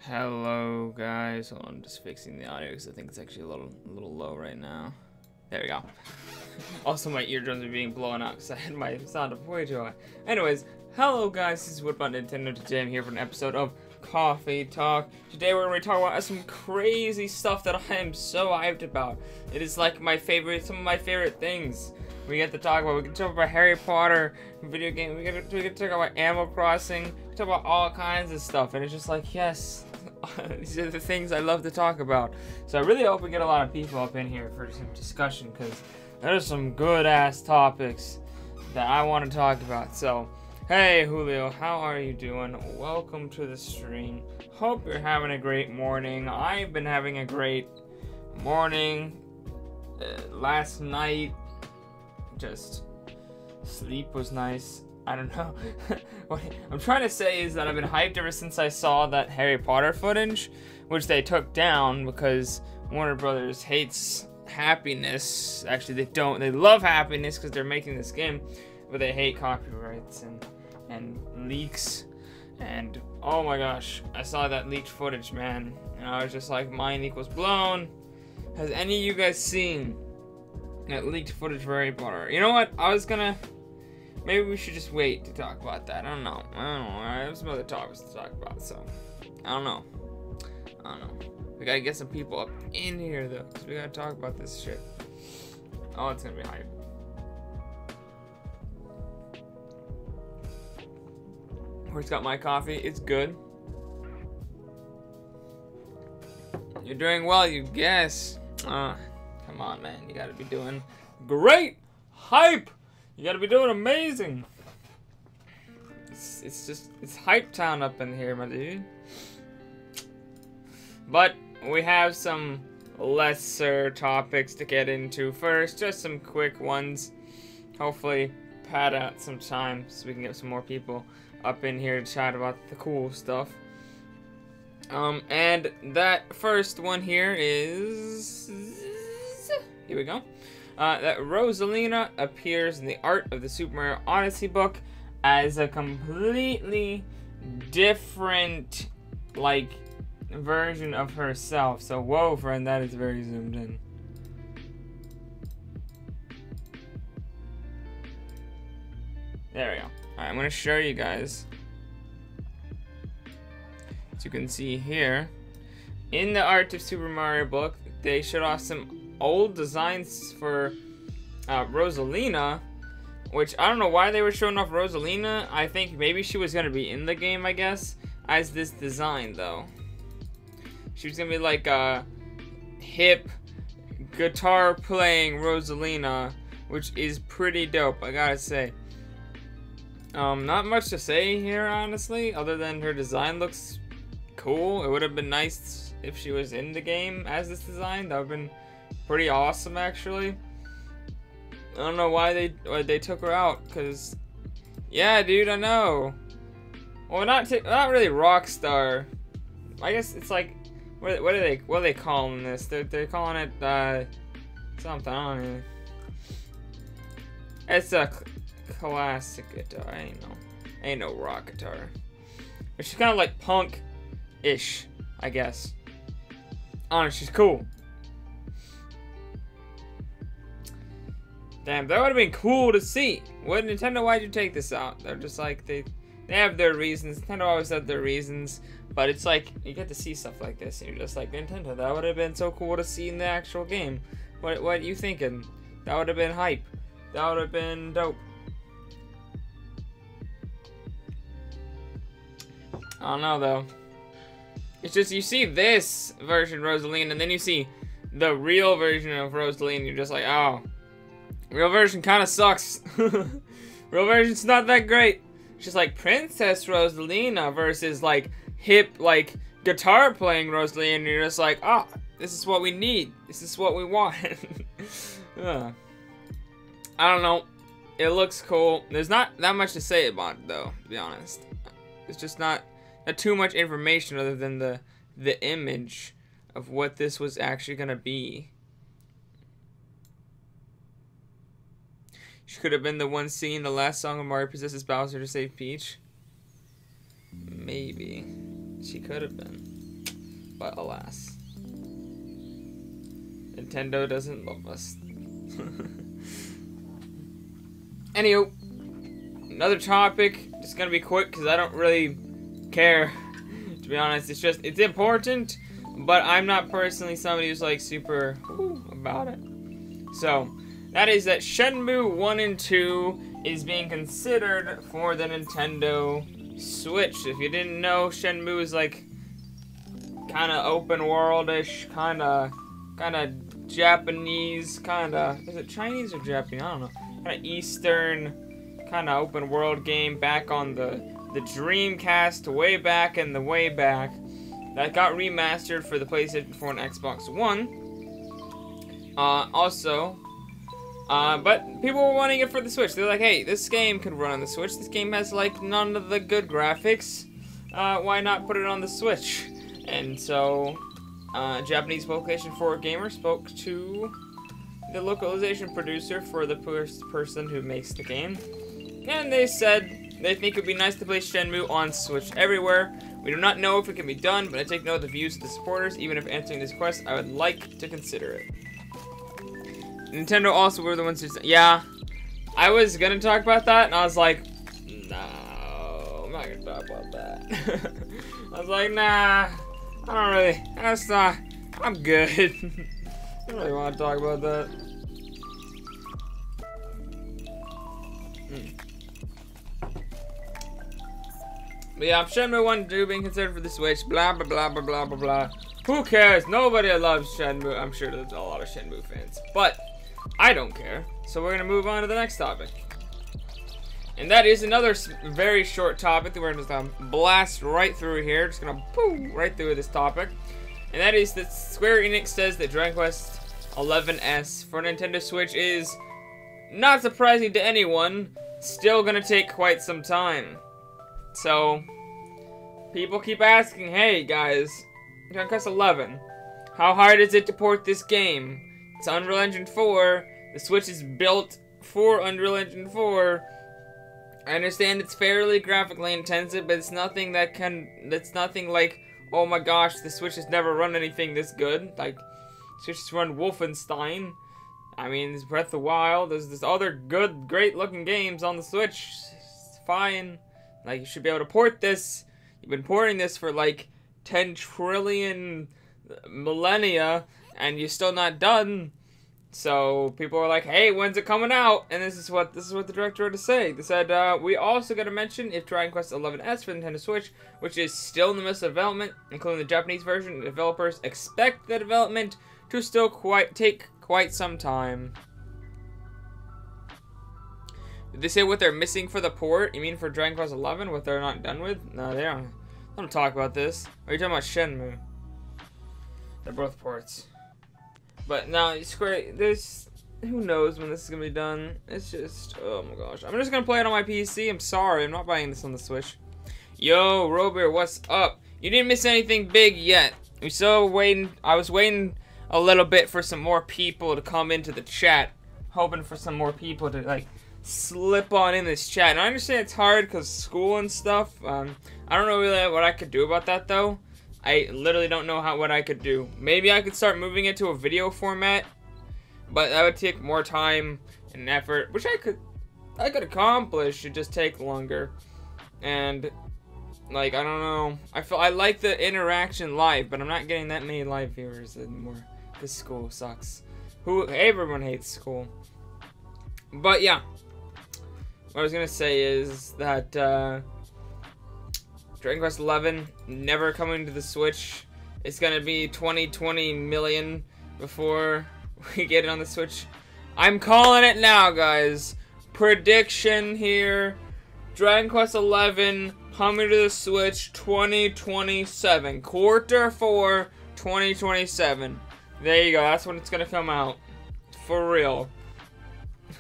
Hello guys, hold on, I'm just fixing the audio because I think it's actually a little low right now. There we go. Also, my eardrums are being blown out because I had my sound up way too high. Anyways, hello guys, this is What About Nintendo. Today I'm here for an episode of Coffee Talk. Today we're going to be talking about some crazy stuff that I am so hyped about. It is like some of my favorite things. We get to talk about, we can talk about Harry Potter, video game, we get to talk about Animal Crossing, we can talk about all kinds of stuff, and it's just like, yes, these are the things I love to talk about. So I really hope we get a lot of people up in here for some discussion, because there's some good ass topics that I want to talk about. So, hey Julio, how are you doing? Welcome to the stream. Hope you're having a great morning. I've been having a great morning. Last night, just sleep was nice. I don't know. What I'm trying to say is that I've been hyped ever since I saw that Harry Potter footage, which they took down because Warner Brothers hates happiness. Actually, they don't. They love happiness because they're making this game, but they hate copyrights and leaks. And oh my gosh, I saw that leaked footage, man, and I was just like, mind equals blown. Has any of you guys seen that leaked footage for Harry Potter? You know what? Maybe we should just wait to talk about that. I don't know. I have some other topics to talk about, so I don't know. We gotta get some people up in here though, because we gotta talk about this shit. Oh, it's gonna be hype. Where's got my coffee? It's good. You're doing well, you guess. Come on, man. You gotta be doing great. Hype. You gotta be doing amazing. It's hype town up in here, my dude. But we have some lesser topics to get into first. Just some quick ones. Hopefully pad out some time so we can get some more people up in here to chat about the cool stuff. And that first one here is... Here we go. That Rosalina appears in the Art of the Super Mario Odyssey book as a completely different, like, version of herself. So, whoa, friend, that is very zoomed in. There we go. Alright, I'm going to show you guys. As you can see here, in the Art of Super Mario book, they showed off some old designs for Rosalina, which I don't know why they were showing off Rosalina. I think maybe she was going to be in the game, I guess, as this design, though. She was going to be like a hip guitar-playing Rosalina, which is pretty dope, I gotta say. Not much to say here, honestly, other than her design looks cool. It would have been nice if she was in the game as this design. That would have been pretty awesome, actually. I don't know why they took her out, cause yeah, dude, I know. Well, not really Rockstar. I guess it's like what are they calling this? They're calling it something. I don't know. It's a classic guitar. Ain't no rock guitar. But she's kind of like punk-ish, I guess. Honestly, she's cool. Damn, that would have been cool to see. What, Nintendo, why'd you take this out? They're just like, they have their reasons. Nintendo always have their reasons. But it's like, you get to see stuff like this, and you're just like, Nintendo, that would have been so cool to see in the actual game. What you thinking? That would have been hype. That would have been dope. I don't know, though. It's just, you see this version of Rosalina, and then you see the real version of Rosalina, and you're just like, oh. Real version kind of sucks. Real version's not that great. It's just like Princess Rosalina versus like hip, like guitar playing Rosalina, and you're just like, ah, oh, this is what we need. This is what we want. I don't know. It looks cool. There's not that much to say about it, though, to be honest. It's just not too much information other than the image of what this was actually gonna be. She could have been the one singing the last song of Mario possesses Bowser to save Peach. Maybe. She could have been. but alas, Nintendo doesn't love us. Anywho, another topic. Just gonna be quick because I don't really care. To be honest, it's important, but I'm not personally somebody who's like super about it. So that is that Shenmue 1 and 2 is being considered for the Nintendo Switch. If you didn't know, Shenmue is like kind of open world-ish, kind of Japanese, is it Chinese or Japanese? I don't know. Kind of Eastern, kind of open world game back on the Dreamcast, way back in the way back. That got remastered for the PlayStation 4 and Xbox One. But people were wanting it for the Switch. They're like, hey, this game could run on the Switch. This game has like none of the good graphics. Why not put it on the Switch? And so, Japanese PlayStation 4 gamer spoke to the localization producer for the person who makes the game. And they said they think it would be nice to play Shenmue on Switch everywhere. We do not know if it can be done, but I take note of the views of the supporters. Even if answering this quest, I would like to consider it. Nintendo also were the ones who said, yeah, I was gonna talk about that, and I was like, no, I'm not gonna talk about that. I was like, nah, I don't really, that's not, I'm good. I don't really want to talk about that. But yeah, Shenmue 1 and 2 being considered for the Switch, blah, blah, blah, blah, blah, blah, blah. Who cares? Nobody loves Shenmue. I'm sure there's a lot of Shenmue fans, but I don't care. So we're going to move on to the next topic. And that is another very short topic that we're just going to blast right through here. Just going to boom right through this topic. And that is that Square Enix says that Dragon Quest 11S for Nintendo Switch is, not surprising to anyone, still going to take quite some time. So, people keep asking, hey guys, Dragon Quest 11, how hard is it to port this game? It's Unreal Engine 4, the Switch is built for Unreal Engine 4. I understand it's fairly graphically intensive, but it's nothing like, oh my gosh, the Switch has never run anything this good. Like, Switch has run Wolfenstein. I mean, there's Breath of the Wild, there's other good, great looking games on the Switch. It's fine. Like, you should be able to port this. You've been porting this for like 10 trillion millennia, and you're still not done. So people are like, hey, when's it coming out? And this is what the director had to say. They said, we also got to mention if Dragon Quest 11S for Nintendo Switch, which is still in the midst of development, including the Japanese version, developers expect the development to still take quite some time. Did they say what they're missing for the port? You mean for Dragon Quest 11, what they're not done with? No, they don't talk about this. Are you talking about Shenmue? They're both ports. But no, it's great. Who knows when this is gonna be done? It's just, oh my gosh. I'm just gonna play it on my PC. I'm sorry, I'm not buying this on the Switch. Yo, Robert, what's up? You didn't miss anything big yet. We still waiting. I was waiting a little bit for some more people to come into the chat, hoping for some more people to like slip on in this chat. And I understand it's hard because school and stuff. I don't know really what I could do about that though. I literally don't know what I could do. Maybe I could start moving it to a video format, but that would take more time and effort, which I could accomplish. It'd just take longer. And like, I don't know. I like the interaction live, but I'm not getting that many live viewers anymore. This school sucks. Everyone hates school. But yeah. What I was gonna say is that Dragon Quest 11 never coming to the Switch. It's gonna be 20 million before we get it on the Switch. I'm calling it now, guys. Prediction here: Dragon Quest 11 coming to the Switch 2027, Q4 2027. There you go. That's when it's gonna come out, for real.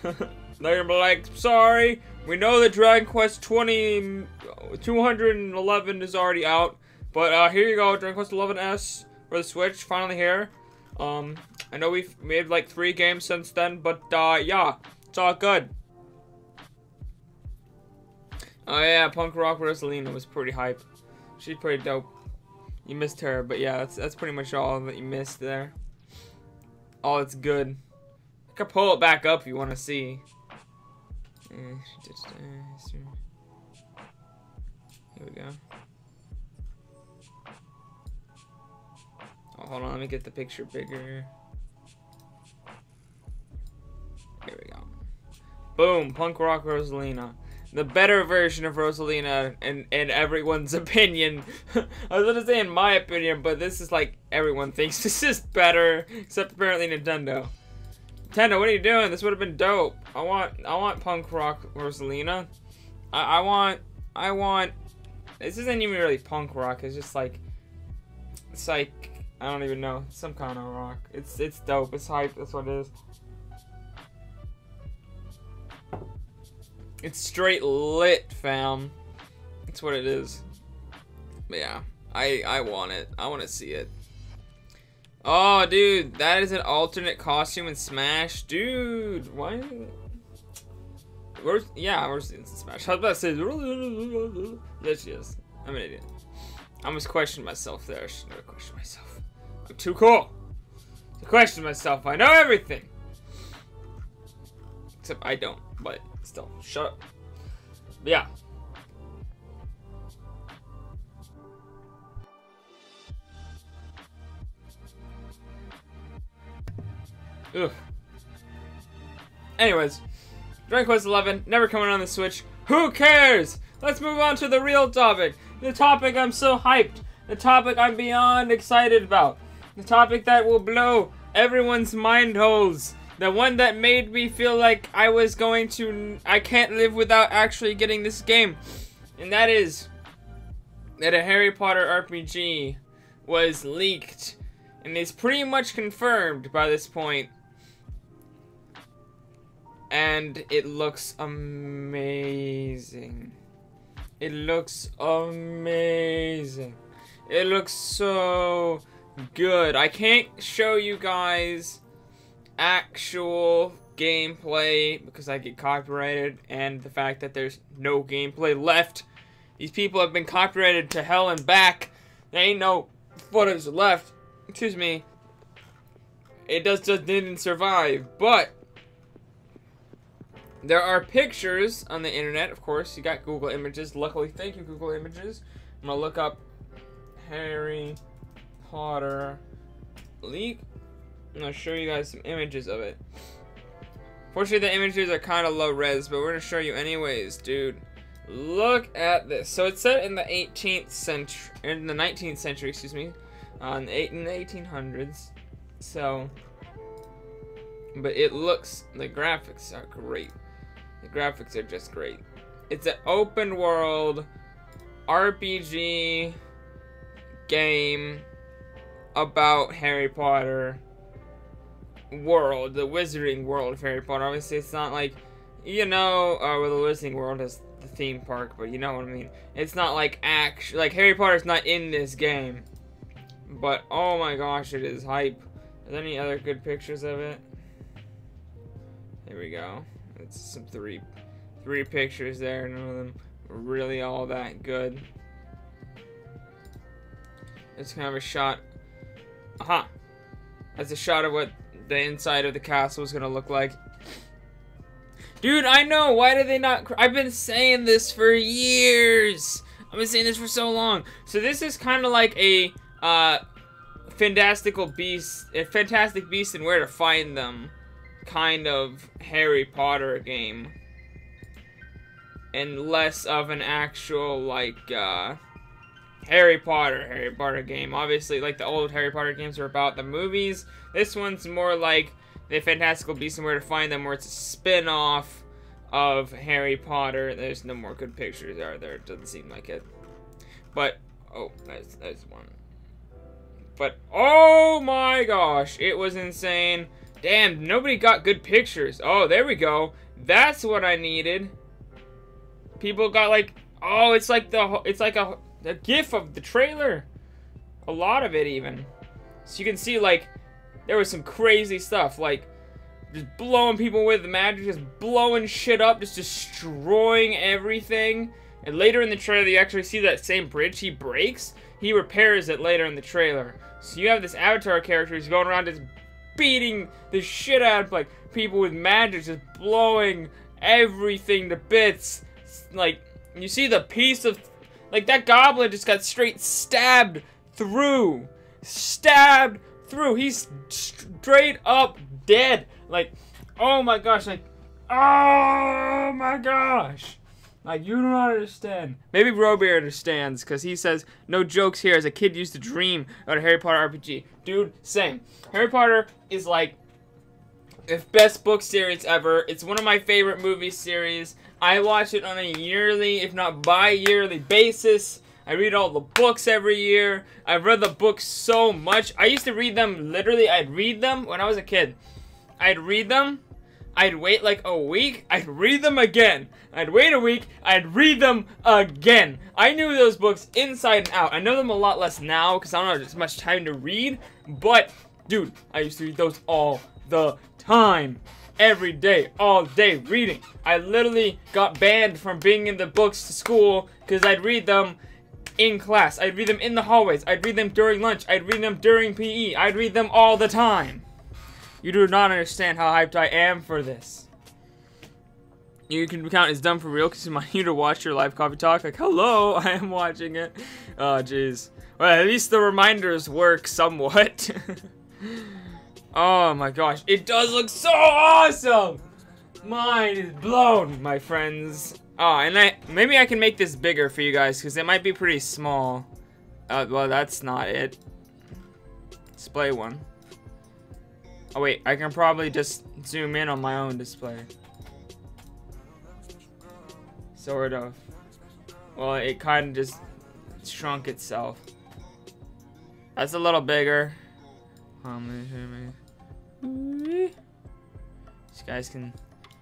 They're gonna be like, sorry, we know that Dragon Quest 211 is already out, but here you go, Dragon Quest 11S for the Switch, finally here. I know we've made like 3 games since then, but yeah, it's all good. Oh yeah, Punk Rock Rosalina was pretty hype. She's pretty dope. You missed her, but yeah, that's pretty much all that you missed there. All it's good. I can pull it back up if you want to see. Here we go. Oh, hold on, let me get the picture bigger. Here we go. Boom, punk rock Rosalina. The better version of Rosalina in everyone's opinion. I was gonna say in my opinion, but this is like everyone thinks this is better, except apparently Nintendo. Nintendo, what are you doing? This would have been dope. I want punk rock Rosalina. I want. This isn't even really punk rock. It's just like, it's like I don't even know. It's some kind of rock. It's dope. It's hype. That's what it is. It's straight lit, fam. That's what it is. But yeah, I want it. I want to see it. Oh, dude, that is an alternate costume in Smash, dude. Why? Where's in Smash? I was about to say. There she is. I'm an idiot. I almost questioned myself there. I should never question myself. I'm too cool to question myself. I know everything. Except I don't, but still, shut up. But yeah. Ugh. Anyways, Dragon Quest 11 never coming on the Switch. Who cares? Let's move on to the real topic. The topic I'm so hyped. The topic I'm beyond excited about. The topic that will blow everyone's mind holes. The one that made me feel like I can't live without actually getting this game. And that is that a Harry Potter RPG was leaked. And it's pretty much confirmed by this point. And it looks amazing. It looks amazing. It looks so good. I can't show you guys actual gameplay because I get copyrighted, and the fact that there's no gameplay left. These people have been copyrighted to hell and back. There ain't no footage left. Excuse me. It just didn't survive, but there are pictures on the internet. Of course, you got Google Images. Luckily, thank you, Google Images. I'm gonna look up Harry Potter leak. I'm gonna show you guys some images of it. Fortunately, the images are kind of low res, but we're gonna show you anyways, dude. Look at this. So it's set in the 18th century, in the 19th century, excuse me, in the 1800s. So, but it looks, the graphics are great. The graphics are just great. It's an open world RPG game about Harry Potter world, the wizarding world of Harry Potter. Obviously, it's not like, you know, well, the wizarding world is the theme park, but you know what I mean. It's not like like Harry Potter's not in this game, but oh my gosh, it is hype. Are there any other good pictures of it? Here we go. It's some three pictures there. None of them really all that good. It's kind of a shot. Aha! That's a shot of what the inside of the castle is gonna look like. Dude, I know. Why did they not? I've been saying this for years. I've been saying this for so long. So this is kind of like a Fantastic Beasts and Where to Find Them kind of Harry Potter game, and less of an actual like Harry Potter game. Obviously, like the old Harry Potter games are about the movies. This one's more like the Fantastical Beasts and Where to Find Them, where it's a spin-off of Harry Potter. There's no more good pictures, are there? It doesn't seem like it. But oh, that's one. But oh my gosh, it was insane. Damn, nobody got good pictures. Oh, there we go. That's what I needed. People got like, oh, it's like a gif of the trailer. A lot of it even. So you can see like there was some crazy stuff, like just blowing people with magic, just blowing shit up, just destroying everything. And later in the trailer, you actually see that same bridge he breaks. he repairs it later in the trailer. So you have this Avatar character who's going around just beating the shit out of like people with magic, just blowing everything to bits. Like, you see the piece of, like, that goblin just got straight stabbed through. Stabbed through. He's straight up dead. Like, oh my gosh, like, oh my gosh. Like, you don't understand. Maybe Roby understands, because he says, no jokes here, as a kid used to dream about a Harry Potter RPG. Dude, same. Harry Potter is like the best book series ever. It's one of my favorite movie series. I watch it on a yearly, if not bi-yearly basis. I read all the books every year. I've read the books so much. I used to read them, literally, I'd read them when I was a kid. I'd read them. I'd wait like a week, I'd read them again. I'd wait a week, I'd read them again. I knew those books inside and out. I know them a lot less now because I don't have as much time to read. But, dude, I used to read those all the time. Every day, all day reading. I literally got banned from being in the books to school because I'd read them in class. I'd read them in the hallways. I'd read them during lunch. I'd read them during PE. I'd read them all the time. You do not understand how hyped I am for this. You can count it's done for real because you might need to watch your live coffee talk. Like, hello, I am watching it. Oh, jeez. Well, at least the reminders work somewhat. Oh my gosh, it does look so awesome! Mind is blown, my friends. Oh, and maybe I can make this bigger for you guys because it might be pretty small. Well, that's not it. Display one. Oh wait, I can probably just zoom in on my own display. Sort of. Well, it kind of just shrunk itself. That's a little bigger. You guys can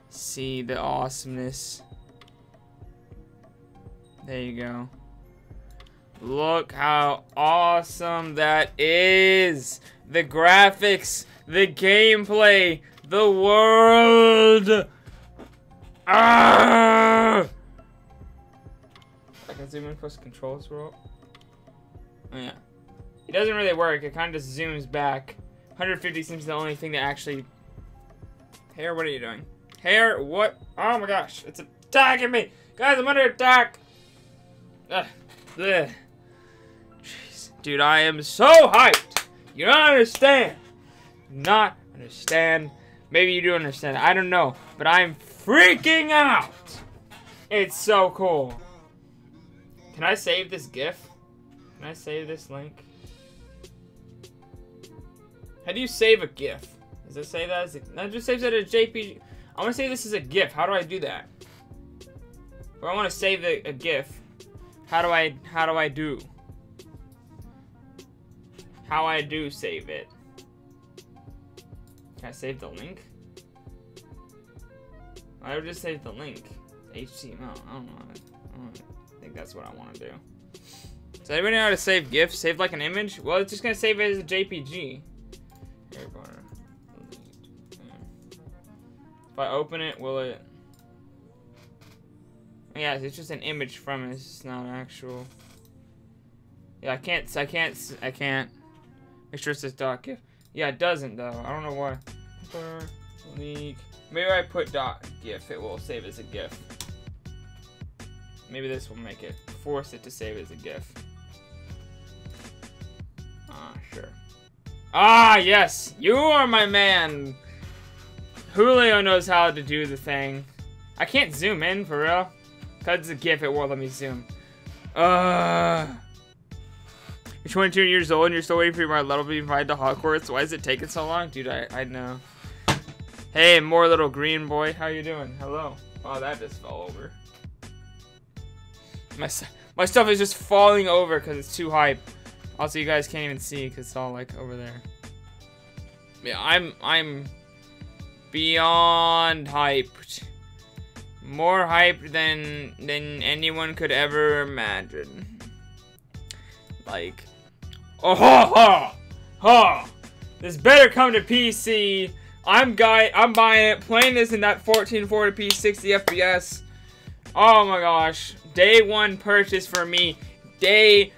see the awesomeness. There you go. Look how awesome that is. The graphics, the gameplay, the world. Ah! I can zoom in, press control scroll. Oh yeah. It doesn't really work. It kind of just zooms back. 150 seems the only thing that actually... Hair, what are you doing? Hair, what? Oh my gosh, it's attacking me. Guys, I'm under attack. Ugh. Ugh. Jeez. Dude, I am so hyped. You don't understand. Not understand. Maybe you do understand. I don't know. But I'm freaking out. It's so cool. Can I save this GIF? Can I save this link? How do you save a GIF? Does it say that as a... No, it just saves it as a JPG. I want to save this as a GIF. How do I do that? Or I want to save a GIF. How do I do? How I do save it? Can I save the link? I would just save the link. HTML. I don't know. I think that's what I want to do. Does anybody know how to save GIFs? Save like an image? Well, it's just gonna save it as a JPG. If I open it, will it? Yeah, it's just an image from it. It's just not actual. Yeah, I can't. Make sure it says .gif. Yeah, it doesn't though. I don't know why. Maybe I put .gif. It will save as a GIF. Maybe this will make it force it to save as a GIF. Ah, sure. Ah, yes, you are my man. Julio knows how to do the thing. I can't zoom in for real. Cause it's a GIF, it won't let me zoom. You're 22 years old and you're still waiting for your level to be invited to Hogwarts. Why is it taking so long? Dude, I know. Hey, more little green boy. How you doing? Hello. Oh, that just fell over. My stuff is just falling over because it's too hype. Also, you guys can't even see because it's all like over there. Yeah, I'm beyond hyped. More hyped than anyone could ever imagine. Like, oh ha ha ha! This better come to PC. I'm buying it, playing this in that 1440p 60 FPS. Oh my gosh. Day one purchase for me. Day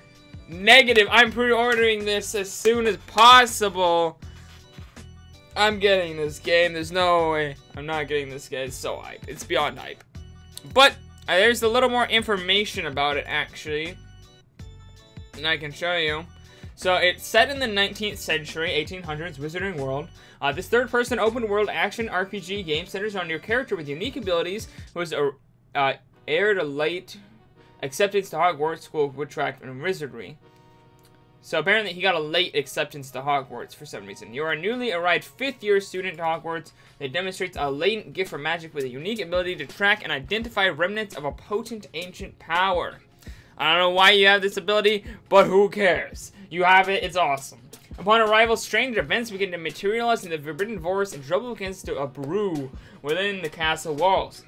Negative. I'm pre-ordering this as soon as possible. I'm getting this game. There's no way I'm not getting this game. It's so hype. It's beyond hype. But there's a little more information about it, actually. And I can show you. So it's set in the 19th century, 1800s Wizarding World. This third-person open-world action RPG game centers on your character with unique abilities who has aired a late acceptance to Hogwarts School of Woodcraft and Wizardry. So apparently he got a late acceptance to Hogwarts for some reason. You are a newly arrived 5th-year student to Hogwarts that demonstrates a latent gift for magic with a unique ability to track and identify remnants of a potent ancient power. I don't know why you have this ability, but who cares? You have it, it's awesome. Upon arrival, strange events begin to materialize in the Forbidden Forest and trouble begins to brew within the castle walls.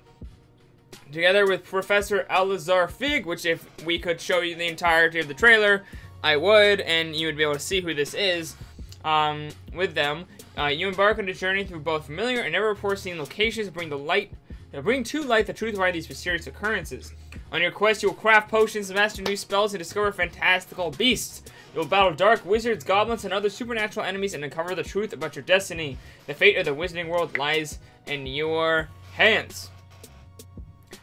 Together with Professor Elazar Fig, which if we could show you the entirety of the trailer, I would, and you would be able to see who this is. With them, you embark on a journey through both familiar and never-before-seen locations to bring to light the truth behind these mysterious occurrences. On your quest, you will craft potions, master new spells, and discover fantastical beasts. You will battle dark wizards, goblins, and other supernatural enemies and uncover the truth about your destiny. The fate of the Wizarding World lies in your hands.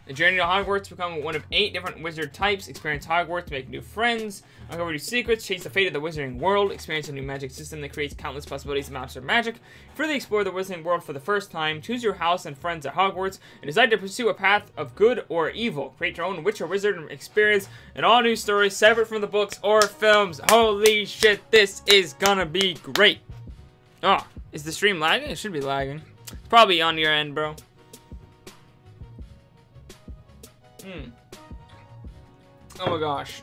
The journey to Hogwarts, become one of 8 different wizard types, experience Hogwarts, make new friends, uncover new secrets, chase the fate of the Wizarding World, experience a new magic system that creates countless possibilities of master magic, further explore the Wizarding World for the first time, choose your house and friends at Hogwarts, and decide to pursue a path of good or evil. Create your own witch or wizard experience, an all new story separate from the books or films. Holy shit, this is gonna be great. Oh, is the stream lagging? It should be lagging. It's probably on your end, bro. Oh my gosh.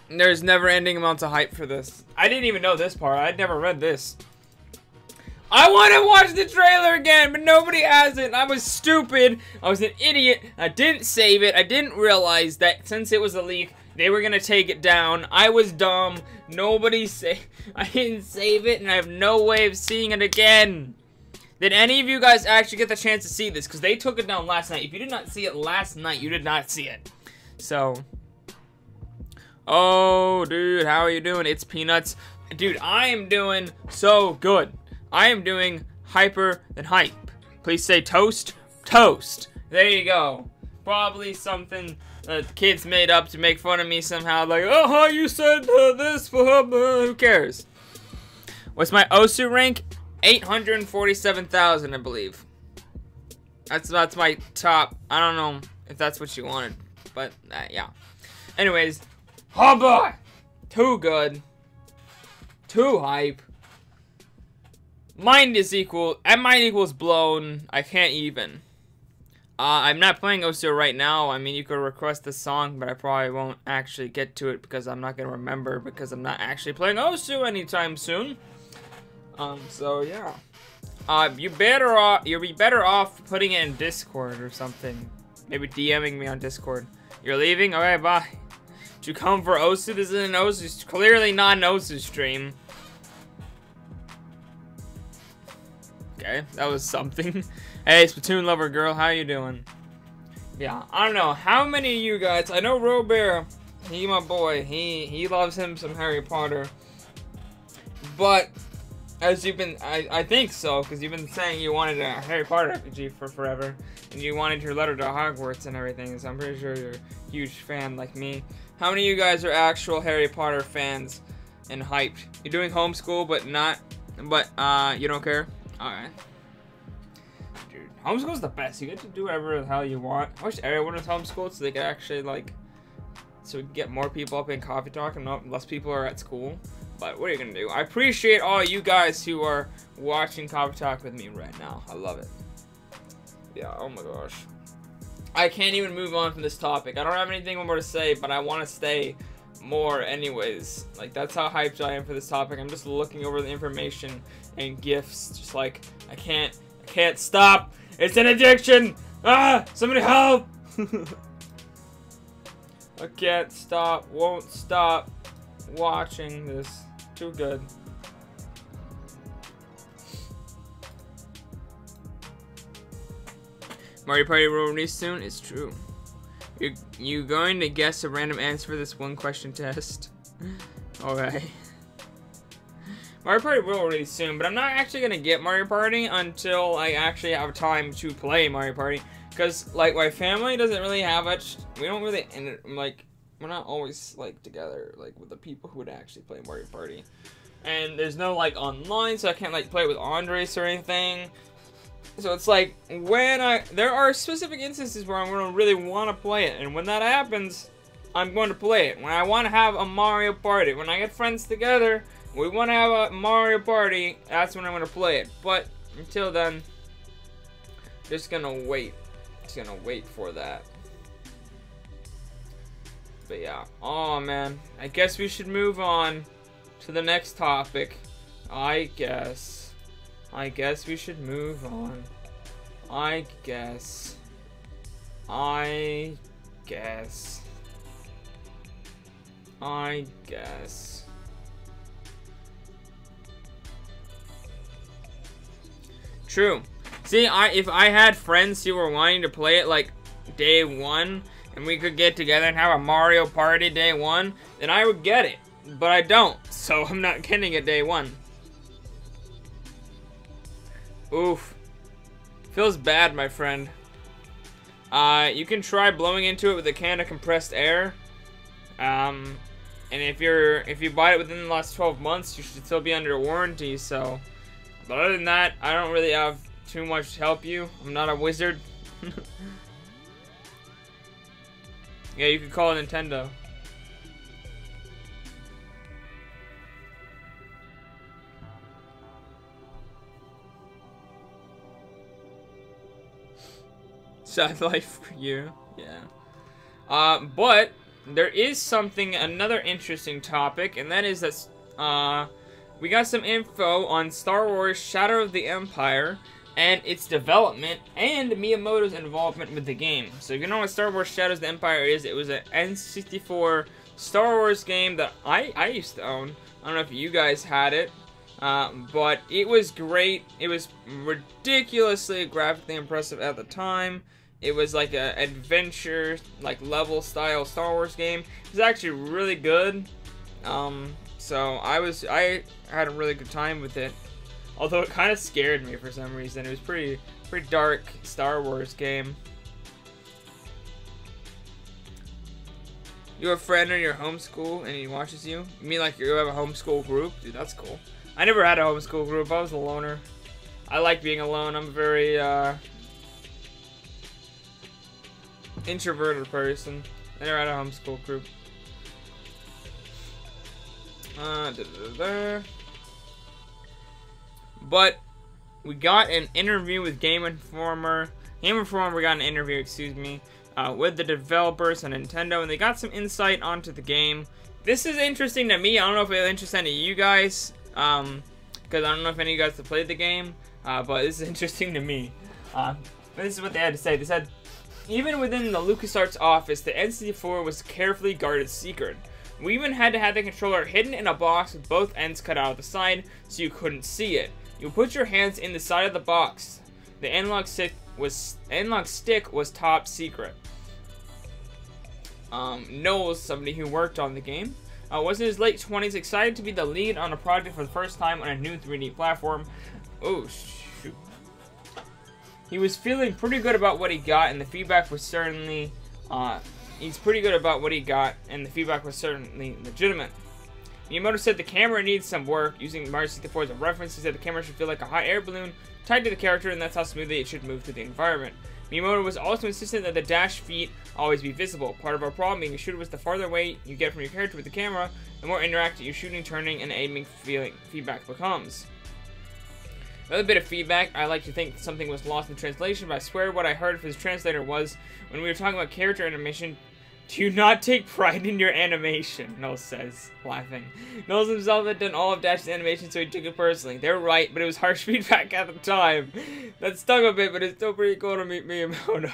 There's never-ending amounts of hype for this. I didn't even know this part. I'd never read this. I want to watch the trailer again, but nobody has it. I was stupid. I was an idiot. I didn't save it. I didn't realize that since it was a leak, they were going to take it down. I was dumb. I didn't save it, and I have no way of seeing it again. Did any of you guys actually get the chance to see this? Because they took it down last night. If you did not see it last night, you did not see it. So, oh, dude, how are you doing? It's Peanuts. Dude, I am doing so good. I am doing hyper than hype. Please say toast. Toast. There you go. Probably something that the kids made up to make fun of me somehow. Like, oh, you said this. Who cares? What's my OSU rank? 847,000, I believe. That's my top. I don't know if that's what you wanted, but yeah. Anyways, oh boy, too good, too hype. Mine equals blown. I can't even. I'm not playing OSU right now. I mean, you could request the song, but I probably won't actually get to it because I'm not gonna remember because I'm not actually playing OSU anytime soon. So yeah. You'll be better off putting it in Discord or something. Maybe DMing me on Discord. You're leaving? Okay, bye. Did you come for OSU? This isn't an OSU, clearly not an OSU stream. Okay, that was something. Hey, Splatoon lover girl, how you doing? Yeah, I don't know how many of you guys. I know Robert, he my boy. He loves him some Harry Potter. But as you've been, I think so, because you've been saying you wanted a Harry Potter RPG for forever, and you wanted your letter to Hogwarts and everything, so I'm pretty sure you're a huge fan like me. How many of you guys are actual Harry Potter fans and hyped? You're doing homeschool, but you don't care? Alright. Dude, homeschool's the best. You get to do whatever the hell you want. I wish everyone was homeschooled so they could actually, like, so we can get more people up in Coffee Talk and not less people are at school. But what are you gonna do? I appreciate all you guys who are watching Coffee Talk with me right now. I love it. Yeah, oh my gosh. I can't even move on from this topic. I don't have anything more to say, but I want to stay more anyways. Like, that's how hyped I am for this topic. I'm just looking over the information and gifts. Just like, I can't stop. It's an addiction. Ah, somebody help. I can't stop, won't stop watching this. Too good. Mario Party will release soon? It's true. You going to guess a random answer for this one question test? Okay. Mario Party will release soon, but I'm not actually gonna get Mario Party until I actually have time to play Mario Party. Because, like, my family doesn't really have much. We don't really, like, we're not always, like, together, like, with the people who would actually play Mario Party. And there's no, like, online, so I can't, like, play with Andres or anything. So it's like, there are specific instances where I'm going to really want to play it. And when that happens, I'm going to play it. When I want to have a Mario Party, when I get friends together, we want to have a Mario Party, that's when I'm going to play it. But until then, just going to wait. Just going to wait for that. But yeah. Oh, man. I guess we should move on to the next topic. I guess we should move on. I guess. True. See, if I had friends who were wanting to play it like day one, and we could get together and have a Mario Party day one, then I would get it. But I don't, so I'm not getting it day one. Oof. Feels bad, my friend. You can try blowing into it with a can of compressed air. And if you buy it within the last 12 months, you should still be under warranty, so. But other than that, I don't really have too much to help you. I'm not a wizard. Yeah, you could call it Nintendo. Sad life for you, yeah. But there is another interesting topic, and that is that we got some info on Star Wars Shadow of the Empire and its development and Miyamoto's involvement with the game. So if you know what Star Wars Shadow of the Empire is, it was an N64 Star Wars game that I used to own. I don't know if you guys had it. But it was great. It was ridiculously graphically impressive at the time. It was like an adventure, like level style Star Wars game. It was actually really good. So I had a really good time with it. Although it kind of scared me for some reason. It was pretty dark Star Wars game. You have a friend in your homeschool and he watches you? You mean like you have a homeschool group? Dude, that's cool. I never had a homeschool group. I was a loner. I like being alone. I'm a very introverted person. I never had a homeschool group. But we got an interview with Game Informer. Game Informer got an interview, excuse me, with the developers and Nintendo, and they got some insight onto the game. This is interesting to me. I don't know if it'll interest any of you guys, because I don't know if any of you guys have played the game, but this is interesting to me. But this is what they had to say. They said, even within the LucasArts office, the N64 was carefully guarded secret. We even had to have the controller hidden in a box with both ends cut out of the side so you couldn't see it. You put your hands in the side of the box. The analog stick was top secret. Knowles, somebody who worked on the game, was in his late 20s, excited to be the lead on a project for the first time on a new 3D platform. Oh, shoot. He was feeling pretty good about what he got, and the feedback was certainly, legitimate. Miyamoto said the camera needs some work. Using Mario 64 as a reference, he said the camera should feel like a hot air balloon tied to the character, and that's how smoothly it should move through the environment. Miyamoto was also insistent that the dash feet always be visible. Part of our problem being a shooter was the farther away you get from your character with the camera, the more interactive your shooting, turning, and aiming feedback becomes. Another bit of feedback, I like to think something was lost in translation, but I swear what I heard from his translator was, when we were talking about character animation, do not take pride in your animation, Knowles says, laughing. Knowles himself had done all of Dash's animation, so he took it personally. They're right, but it was harsh feedback at the time. That stung a bit, but it's still pretty cool to meet Miyamoto.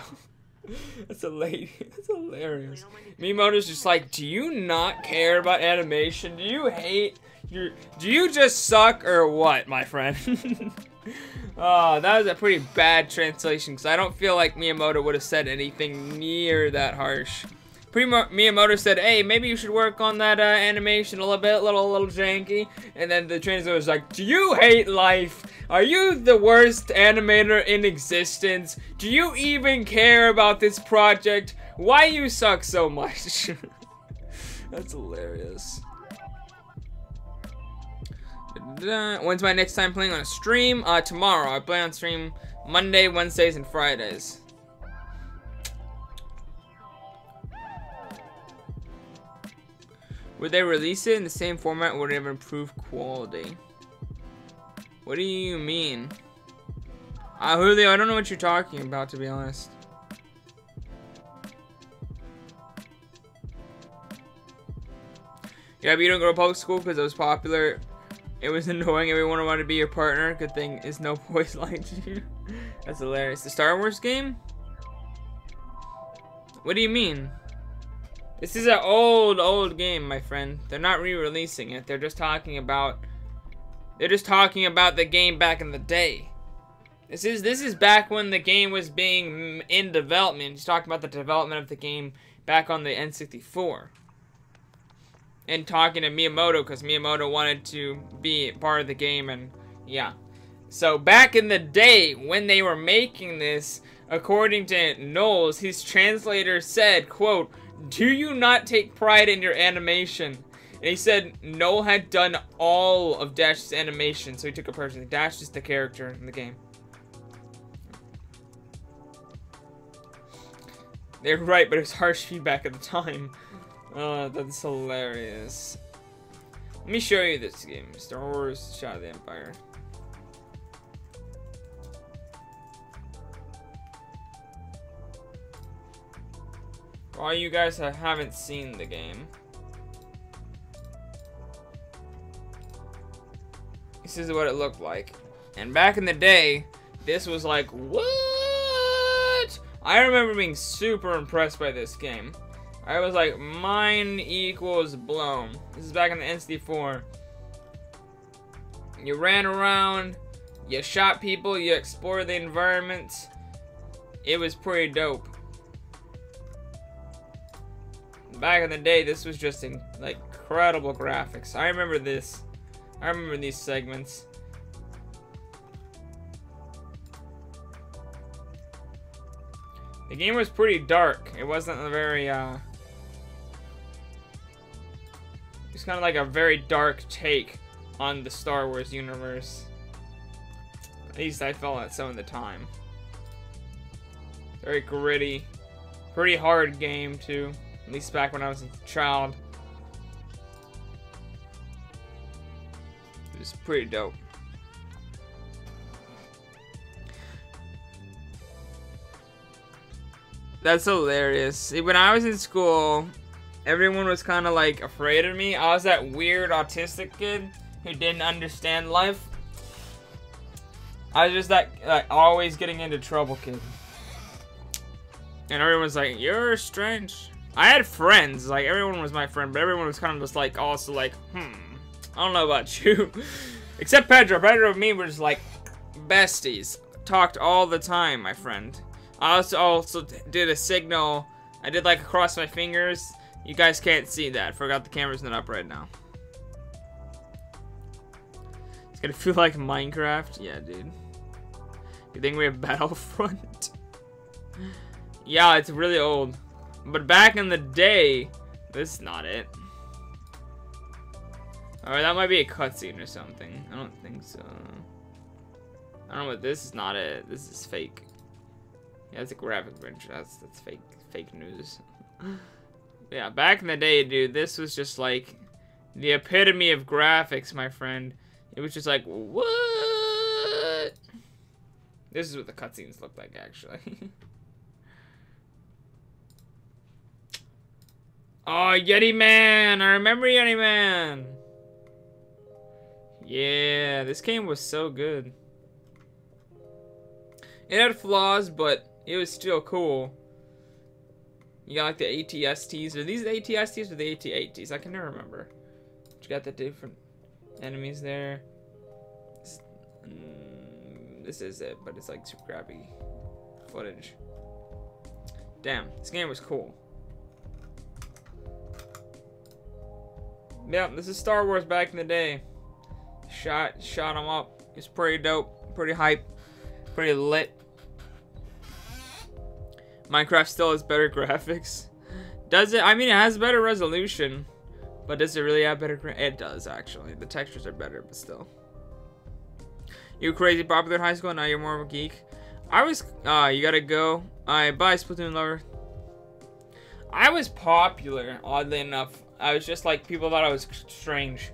That's hilarious. Miyamoto's just like, do you not care about animation? Do you hate do you just suck or what, my friend? Oh, that was a pretty bad translation, because I don't feel like Miyamoto would have said anything near that harsh. Miyamoto said, hey, maybe you should work on that animation a little bit, a little janky. And then the translator was like, do you hate life? Are you the worst animator in existence? Do you even care about this project? Why you suck so much? That's hilarious. When's my next time playing on a stream? Tomorrow. I play on stream Monday, Wednesdays, and Fridays. Would they release it in the same format or would it have improved quality? What do you mean? Julio, I don't know what you're talking about, to be honest. Yeah, but you don't go to public school because it was popular. It was annoying. Everyone wanted to be your partner. Good thing is no boys liked you. That's hilarious. The Star Wars game? What do you mean? This is an old game, my friend. They're not re-releasing it. They're just talking about the game back in the day. This is back when the game was being in development. He's talking about the development of the game back on the N64. And talking to Miyamoto because Miyamoto wanted to be part of the game, and yeah. So back in the day when they were making this, according to Knowles, his translator said, quote, do you not take pride in your animation? And he said Noel had done all of Dash's animation, so he took it personally. Dash is the character in the game. They're right, but it was harsh feedback at the time. That's hilarious. Let me show you this game. Star Wars Shadow of the Empire. For all you guys that haven't seen the game, this is what it looked like. And back in the day, this was like, what? I remember being super impressed by this game. I was like, mind equals blown. This is back in the N64. You ran around, you shot people, you explored the environment. It was pretty dope. Back in the day, this was just like incredible graphics. I remember this. I remember these segments. The game was pretty dark. It wasn't a very, it was kind of like a very dark take on the Star Wars universe. At least I felt at some of the time. Very gritty. Pretty hard game, too. At least back when I was a child. It was pretty dope. That's hilarious. See, when I was in school, everyone was kind of like afraid of me. I was that weird autistic kid who didn't understand life. I was just that like always getting into trouble kid. And everyone's like, you're strange. I had friends, like everyone was my friend, but everyone was kind of just like also like, I don't know about you. Except Pedro. Pedro and me were just like besties. Talked all the time, my friend. I also did a signal. I did like across my fingers. You guys can't see that. Forgot the camera's not up right now. It's gonna feel like Minecraft. Yeah, dude. You think we have Battlefront? Yeah, it's really old. But back in the day, this is not it. Alright, that might be a cutscene or something. I don't think so. I don't know what this is not it. This is fake. Yeah, it's a graphic bridge. That's fake news. Yeah, back in the day, dude, this was just like the epitome of graphics, my friend. It was just like, what? This is what the cutscenes look like, actually. Oh, Yeti Man! I remember Yeti Man! Yeah, this game was so good. It had flaws, but it was still cool. You got like the ATSTs. Are these the ATSTs or the AT-ATs? I can never remember. But you got the different enemies there. This is it, but it's like super crappy footage. Damn, this game was cool. Yeah, this is Star Wars back in the day. Shot him up. It's pretty dope, pretty hype, pretty lit. Minecraft still has better graphics. Does it? I mean, it has better resolution, but does it really have better? It does actually. The textures are better, but still. You crazy popular in high school? Now you're more of a geek. I was. You gotta go. Bye, Splatoon lover. I was popular, oddly enough. I was just like, people thought I was strange.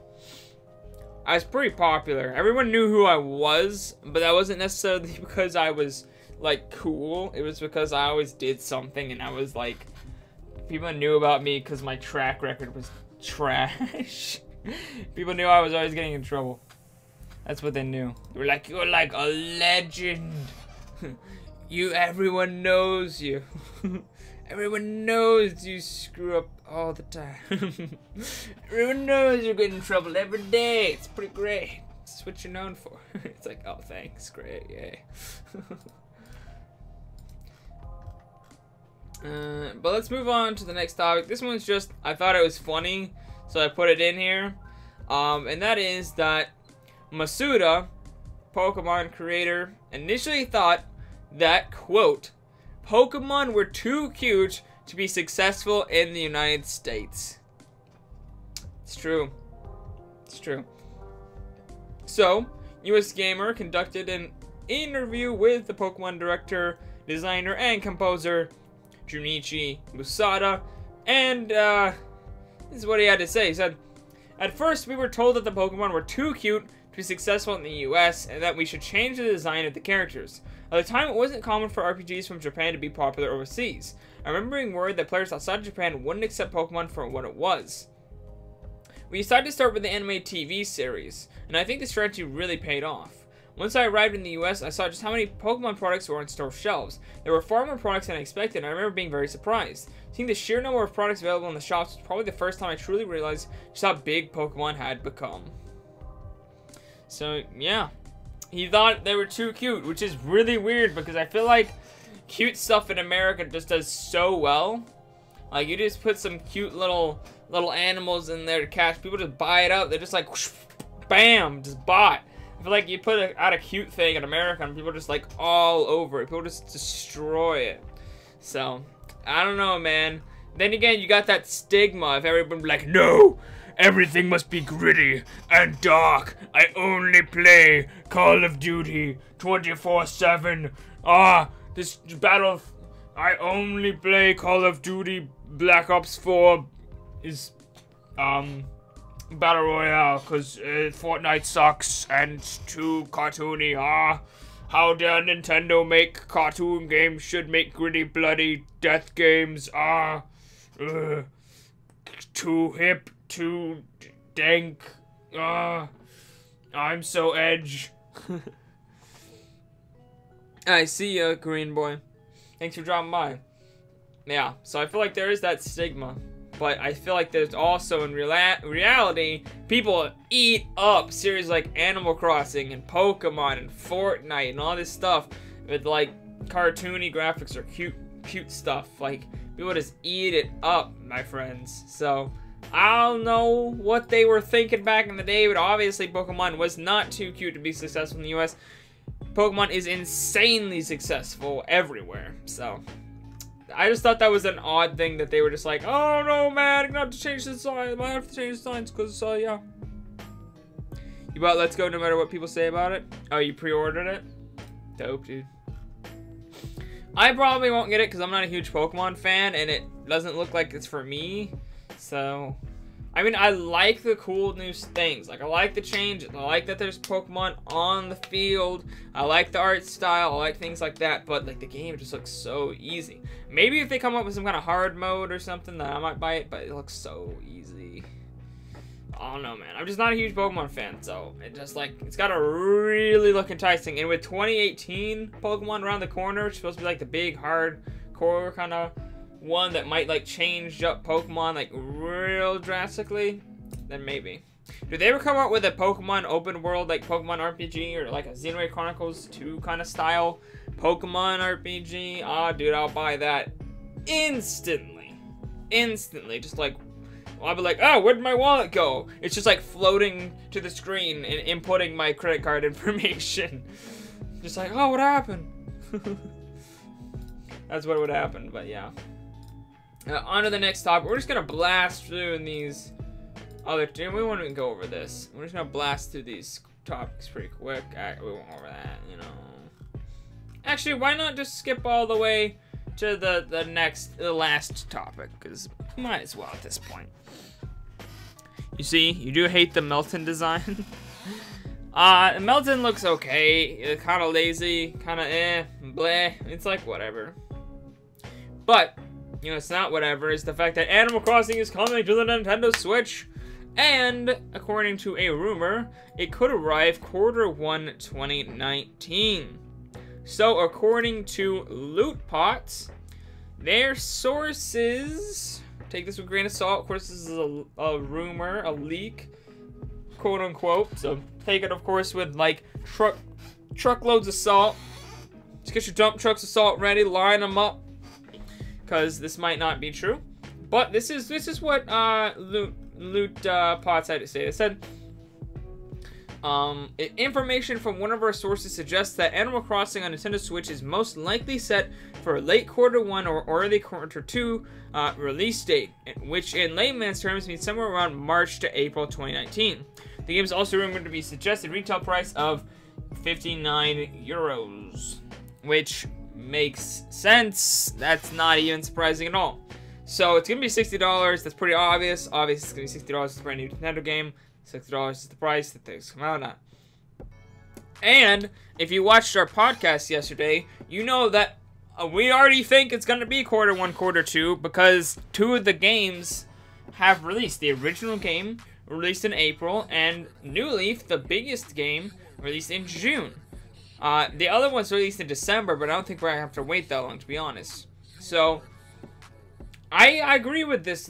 I was pretty popular. Everyone knew who I was, but that wasn't necessarily because I was like cool. It was because I always did something, and I was like, people knew about me because my track record was trash. People knew I was always getting in trouble. That's what they knew. They were like, you're like a legend. Everyone knows you. Everyone knows you screw up all the time. Everyone knows you get in trouble every day. It's pretty great. It's what you're known for. It's like, oh, thanks. Great. Yay. But let's move on to the next topic. This one's just, I thought it was funny, so I put it in here. And that is that Masuda, Pokemon creator, initially thought that, quote, Pokemon were too cute to be successful in the United States. It's true. It's true. So, US Gamer conducted an interview with the Pokemon director, designer, and composer, Junichi Musada, and this is what he had to say. He said, at first, we were told that the Pokemon were too cute to be successful in the US, and that we should change the design of the characters. At the time, it wasn't common for RPGs from Japan to be popular overseas. I remember being worried that players outside of Japan wouldn't accept Pokemon for what it was. We decided to start with the anime TV series, and I think the strategy really paid off. Once I arrived in the US, I saw just how many Pokemon products were on store shelves. There were far more products than I expected, and I remember being very surprised. Seeing the sheer number of products available in the shops was probably the first time I truly realized just how big Pokemon had become. So, yeah. He thought they were too cute, which is really weird because I feel like cute stuff in America just does so well. Like, you just put some cute little animals in there to catch. People just buy it up. They're just like, whoosh, bam, just bought. I feel like you put out a cute thing in America and people just like all over it. People just destroy it. So, I don't know, man. Then again, you got that stigma of everyone like, no, everything must be gritty and dark. I only play Call of Duty 24/7. This battle, I only play Call of Duty Black Ops 4 is, Battle Royale, because Fortnite sucks and it's too cartoony. How dare Nintendo make cartoon games, should make gritty, bloody death games. Too hip, too dank. I'm so edge. I see ya, Green Boy. Thanks for dropping by. Yeah, so I feel like there is that stigma. But I feel like there's also, in reality, people eat up series like Animal Crossing and Pokemon and Fortnite and all this stuff with like cartoony graphics or cute stuff. Like, people just eat it up, my friends. So, I don't know what they were thinking back in the day, but obviously Pokemon was not too cute to be successful in the US. Pokemon is insanely successful everywhere, so I just thought that was an odd thing that they were just like, oh no, man, I'm gonna have to change the design. I might have to change the designs because, yeah. You bought Let's Go no matter what people say about it? Oh, you pre-ordered it? Dope, dude. I probably won't get it because I'm not a huge Pokemon fan and it doesn't look like it's for me. So, I mean, I like the cool new things. Like, I like the changes. I like that there's Pokemon on the field. I like the art style. I like things like that. But, like, the game just looks so easy. Maybe if they come up with some kind of hard mode or something, then I might buy it. But it looks so easy. I don't know, man. I'm just not a huge Pokemon fan. So, it just, like, it's got to really look enticing. And with 2018 Pokemon around the corner, it's supposed to be, like, the big, hardcore kind of one that might like change up Pokemon like real drastically, then maybe. Do they ever come out with a Pokemon open world like Pokemon RPG or like a Xenoblade Chronicles 2 kind of style Pokemon RPG? Ah, dude, I'll buy that instantly. Instantly. Just like I'll be like, oh, where'd my wallet go? It's just like floating to the screen and inputting my credit card information. Just like, oh, what happened? That's what would happen, but yeah. On to the next topic. We're just gonna blast through these other two. We won't even go over this. We're just gonna blast through these topics pretty quick. We won't go over that, you know. Actually, why not just skip all the way to the last topic? Because might as well at this point. You see, you do hate the Melton design. Melton looks okay. Kind of lazy, kind of bleh. It's like whatever. But you know, it's not whatever. It's the fact that Animal Crossing is coming to the Nintendo Switch. And, according to a rumor, it could arrive Q1 2019. So, according to Loot Pots, their sources... Take this with a grain of salt. Of course, this is a rumor, a leak, quote-unquote. So, take it, of course, with, like, truckloads of salt. Just get your dump trucks of salt ready, line them up. Because this might not be true. But this is what Loot Pots had to say. They said, information from one of our sources suggests that Animal Crossing on Nintendo Switch is most likely set for a late Q1 or early Q2 release date, which in layman's terms means somewhere around March to April 2019. The game is also rumored to be suggested retail price of €59, which makes sense. That's not even surprising at all. So it's gonna be $60. That's pretty obvious. Obviously, it's gonna be $60. It's a brand new Nintendo game. $60 is the price that things come out at. And if you watched our podcast yesterday, you know that we already think it's gonna be Q1, Q2 because two of the games have released. The original game released in April, and New Leaf, the biggest game, released in June. The other one's released in December, but I don't think we're gonna have to wait that long, to be honest. So I agree with this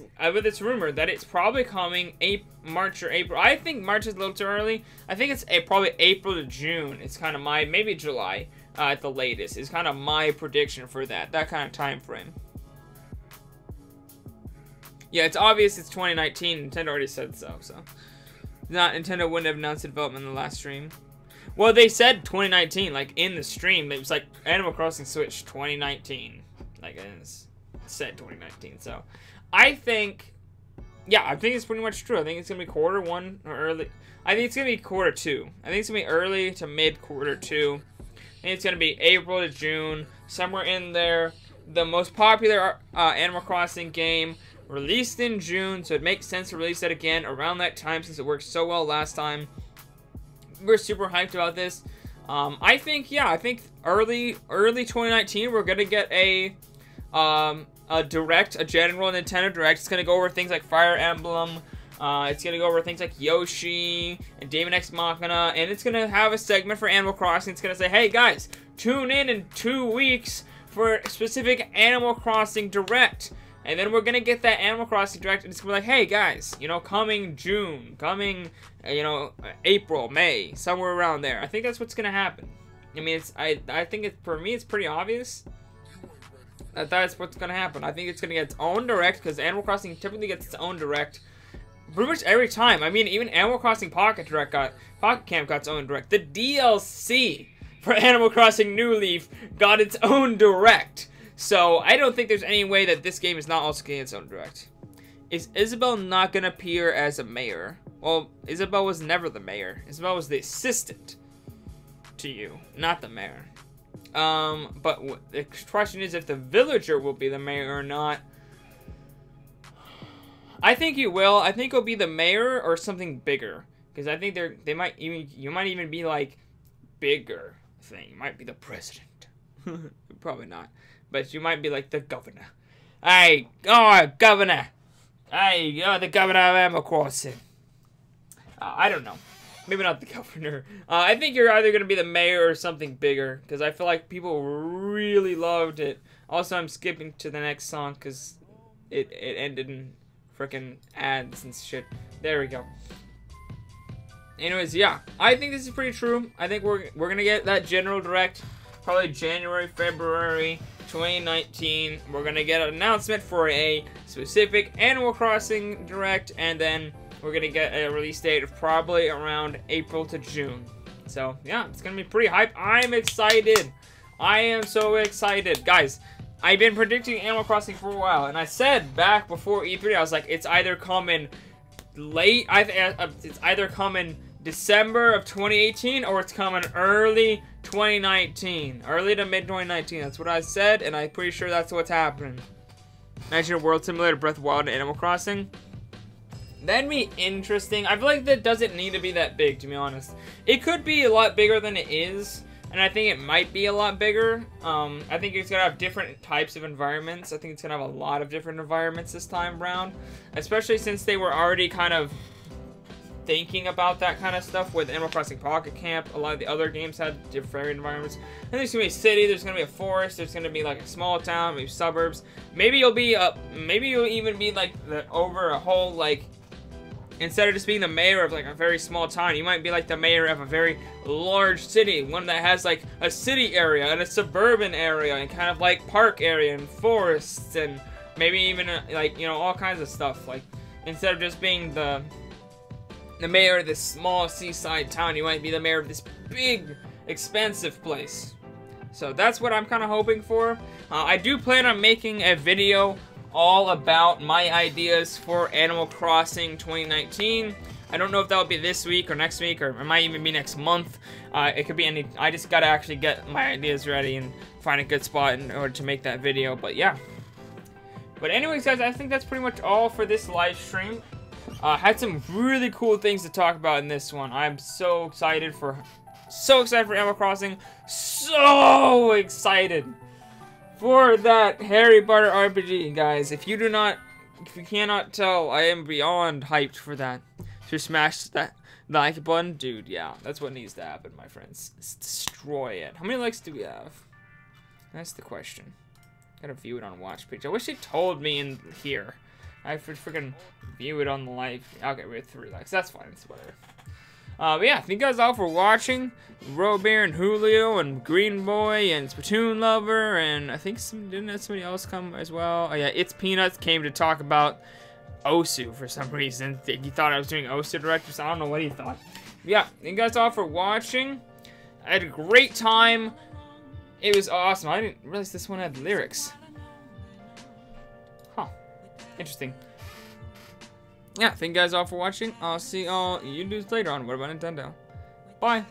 rumor that it's probably coming March or April. I think March is a little too early. I think it's probably April to June. It's kind of maybe July at the latest. Is kind of my prediction for that kind of time frame. Yeah, it's obvious it's 2019. Nintendo already said so. So Nintendo wouldn't have announced the development in the last stream. Well, they said 2019, like in the stream. It was like Animal Crossing Switch 2019, like it's said 2019. So I think, yeah, I think it's pretty much true. I think it's gonna be Q1 or early. I think it's gonna be Q2. I think it's gonna be early to mid Q2. I think it's gonna be April to June, somewhere in there. The most popular Animal Crossing game released in June, so it makes sense to release it again around that time since it worked so well last time. We're super hyped about this. I think, yeah, I think early 2019 we're gonna get a direct, a general Nintendo Direct. It's gonna go over things like Fire Emblem. It's gonna go over things like Yoshi and Daemon X Machina, and it's gonna have a segment for Animal Crossing. It's gonna say, hey guys, tune in 2 weeks for a specific Animal Crossing Direct. And then we're gonna get that Animal Crossing Direct, and it's gonna be like, hey guys, you know, coming June, coming, you know, April, May, somewhere around there. I think that's what's gonna happen. I mean, I think for me, it's pretty obvious that that's what's gonna happen. I think it's gonna get its own Direct, because Animal Crossing typically gets its own Direct pretty much every time. I mean, even Animal Crossing Pocket Camp got its own Direct. The DLC for Animal Crossing New Leaf got its own Direct. So, I don't think there's any way that this game is not also getting its own Direct. Is Isabelle not going to appear as a mayor? Well, Isabelle was never the mayor. Isabelle was the assistant to you, not the mayor. But the question is if the villager will be the mayor or not. I think you will. I think it'll be the mayor or something bigger. Because I think you might even be like bigger thing. You might be the president. Probably not. But you might be like the governor. Hey, governor. Hey, you're the governor of Animal Crossing. I don't know. Maybe not the governor. I think you're either going to be the mayor or something bigger. Because I feel like people really loved it. Also, I'm skipping to the next song because it ended in freaking ads and shit. There we go. Anyways, yeah. I think this is pretty true. I think we're going to get that general Direct. Probably January, February 2019. We're gonna get an announcement for a specific Animal Crossing Direct, and then we're gonna get a release date of probably around April to June. So yeah, it's gonna be pretty hype. I'm excited. I am so excited, guys. I've been predicting Animal Crossing for a while, and I said back before E3, I was like, it's either coming late, it's either coming December of 2018, or it's coming early 2019. Early to mid 2019, that's what I said, and I'm pretty sure that's what's happening. Imagine a World Simulator, Breath of the Wild, and Animal Crossing. That'd be interesting. I feel like that doesn't need to be that big, to be honest. It could be a lot bigger than it is. And I think it might be a lot bigger. I think it's going to have different types of environments. I think it's going to have a lot of different environments this time around. Especially since they were already kind of thinking about that kind of stuff with Animal Crossing Pocket Camp. A lot of the other games had different environments. And there's going to be a city, there's going to be a forest, there's going to be like a small town, maybe suburbs. Maybe you'll even be like over a whole like... Instead of just being the mayor of like a very small town, you might be like the mayor of a very large city, one that has like a city area and a suburban area and kind of like park area and forests and maybe even like, you know, all kinds of stuff. Like instead of just being the mayor of this small seaside town, you might be the mayor of this big, expensive place. So that's what I'm kind of hoping for. I do plan on making a video all about my ideas for Animal Crossing 2019. I don't know if that'll be this week or next week, or it might even be next month. It could be any. I just gotta actually get my ideas ready and find a good spot in order to make that video. But yeah. But anyways, guys, I think that's pretty much all for this live stream. Had some really cool things to talk about in this one. I'm so excited for Animal Crossing. So excited for that Harry Potter RPG, guys. If you cannot tell, I am beyond hyped for that. To smash that like button, dude, yeah, that's what needs to happen, my friends. Destroy it. How many likes do we have? That's the question. Gotta view it on watch page. I wish they told me in here. I freaking view it on the live. Okay, we have 3 likes. That's fine. It's whatever. But yeah, thank you guys all for watching. Robear and Julio and Green Boy and Splatoon Lover, and I think didn't somebody else come as well? Oh yeah, It's Peanuts came to talk about Osu for some reason. He thought I was doing Osu Directors. I don't know what he thought. But yeah, thank you guys all for watching. I had a great time. It was awesome. I didn't realize this one had lyrics. Huh. Interesting. Yeah, thank you guys all for watching. I'll see all you dudes later on What About Nintendo. Bye.